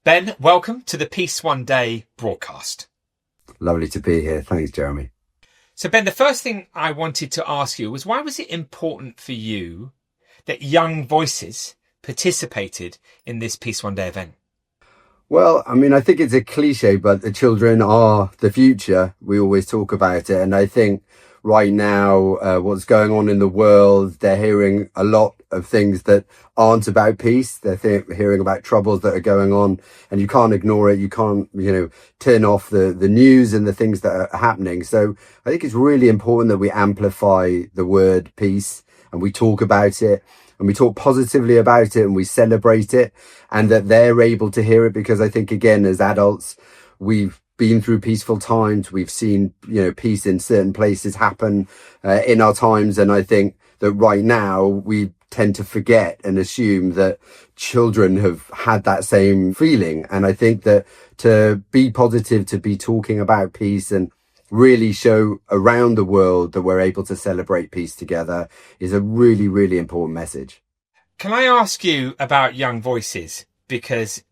Ben, welcome to the Peace One Day broadcast. Lovely to be here. Thanks, Jeremy. So, Ben, the first thing I wanted to ask you was, why was it important for you that young voices participated in this Peace One Day event? Well, I mean, I think it's a cliche, but the children are the future. We always talk about it. And I think right now, what's going on in the world, they're hearing a lot of things that aren't about peace. They're hearing about troubles that are going on, and you can't ignore it. You can't, turn off the news and the things that are happening. So I think it's really important that we amplify the word peace and we talk about it. And we talk positively about it and we celebrate it, and that they're able to hear it, because I think, again, as adults, we've been through peaceful times. We've seen, peace in certain places happen in our times. And I think that right now we tend to forget and assume that children have had that same feeling. And I think that to be positive, to be talking about peace and really show around the world that we're able to celebrate peace together is a really, really important message. Can I ask you about Young Voices? Because,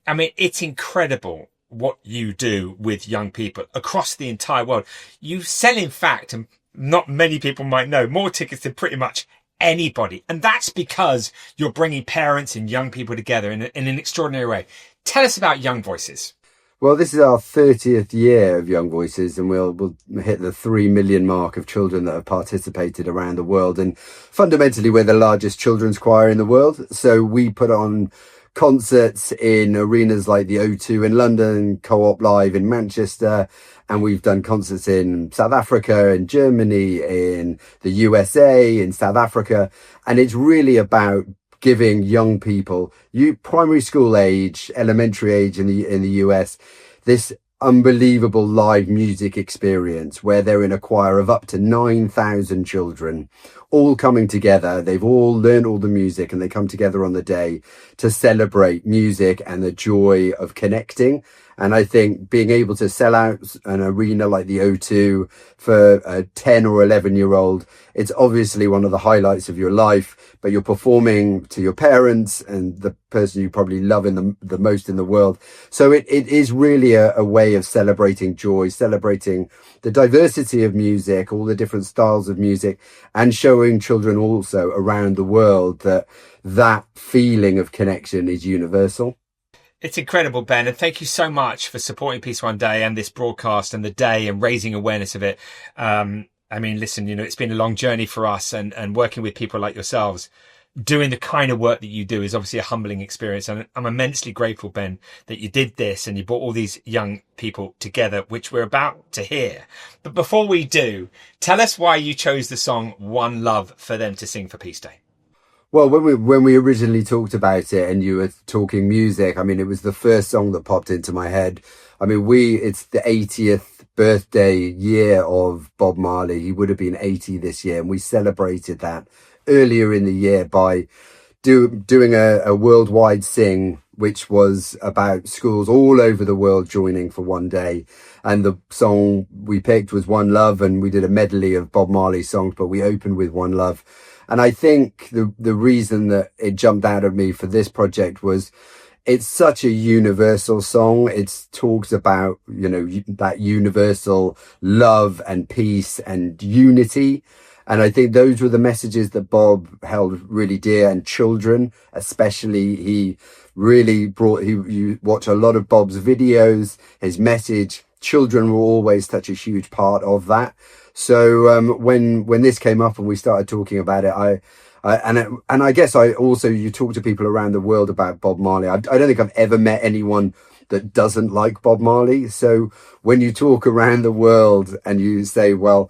I mean, it's incredible what you do with young people across the entire world. You sell, in fact, and not many people might know, more tickets than pretty much anybody. And that's because you're bringing parents and young people together in an extraordinary way. Tell us about Young Voices. Well, this is our 30th year of Young Voices, and we'll hit the 3 million mark of children that have participated around the world. And fundamentally, we're the largest children's choir in the world. So we put on concerts in arenas like the O2 in London, Co-op Live in Manchester, and we've done concerts in South Africa, in Germany, in the USA, in South Africa. And it's really about giving young people, primary school age, elementary age in the US, this unbelievable live music experience where they're in a choir of up to 9,000 children, all coming together. They've all learned all the music, and they come together on the day to celebrate music and the joy of connecting. And I think being able to sell out an arena like the O2 for a 10 or 11-year-old, it's obviously one of the highlights of your life, but you're performing to your parents and the person you probably love the most in the world. So it is really a way of celebrating joy, celebrating the diversity of music, all the different styles of music, and showing children also around the world that feeling of connection is universal. It's incredible, Ben, and thank you so much for supporting Peace One Day and this broadcast and the day and raising awareness of it. I mean, listen, it's been a long journey for us, and working with people like yourselves, doing the kind of work that you do is obviously a humbling experience. And I'm immensely grateful, Ben, that you did this and you brought all these young people together, which we're about to hear. But before we do, tell us why you chose the song One Love for them to sing for Peace Day. Well, when we originally talked about it and you were talking music, I mean, it was the first song that popped into my head. I mean, it's the 80th birthday year of Bob Marley. He would have been 80 this year, and we celebrated that earlier in the year by doing a worldwide sing, which was about schools all over the world joining for one day. And the song we picked was One Love, and we did a medley of Bob Marley songs, but we opened with One Love. And I think the reason that it jumped out at me for this project was it's such a universal song. It talks about, that universal love and peace and unity. And I think those were the messages that Bob held really dear, and children especially. He really you watch a lot of Bob's videos, his message. Children were always such a huge part of that. So when this came up and we started talking about it, I guess you talk to people around the world about Bob Marley. I don't think I've ever met anyone that doesn't like Bob Marley. So when you talk around the world and you say, well,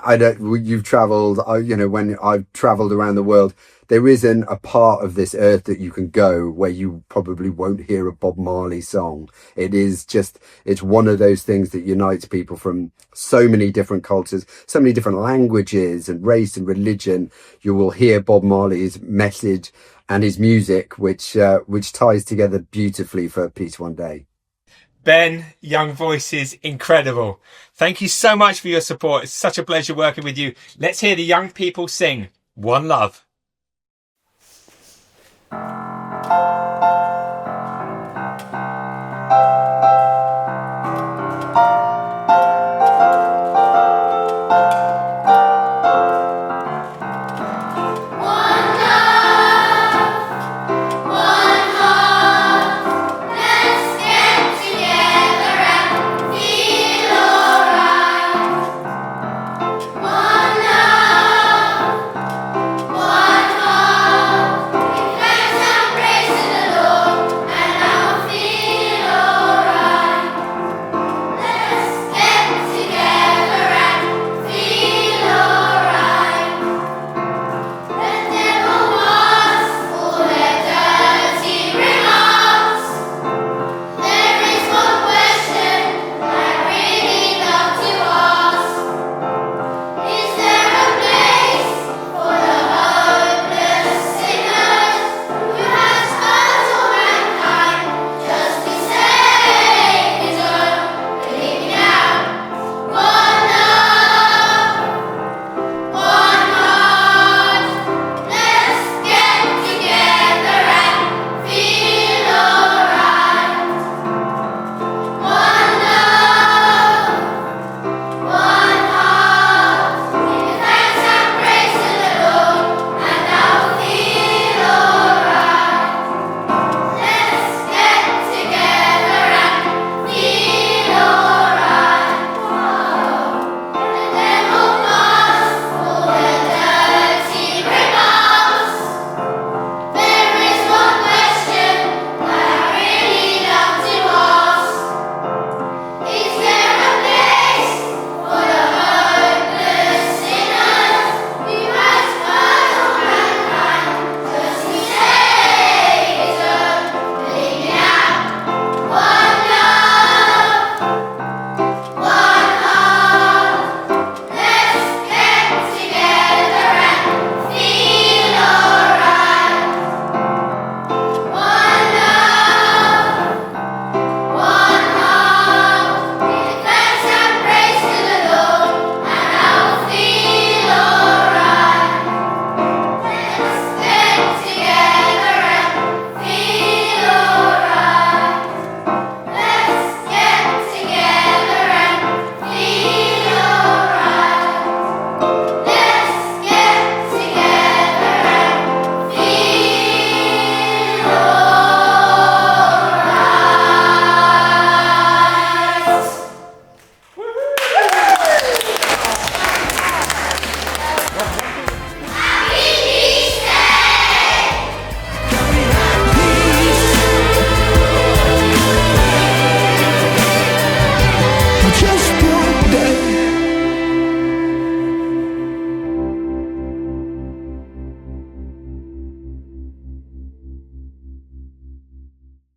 you've traveled, when I've traveled around the world, there isn't a part of this earth that you can go where you probably won't hear a Bob Marley song. It's one of those things that unites people from so many different cultures, so many different languages and race and religion. You will hear Bob Marley's message and his music, which ties together beautifully for Peace One Day. Ben, Young Voices, incredible. Thank you so much for your support. It's such a pleasure working with you. Let's hear the young people sing One Love.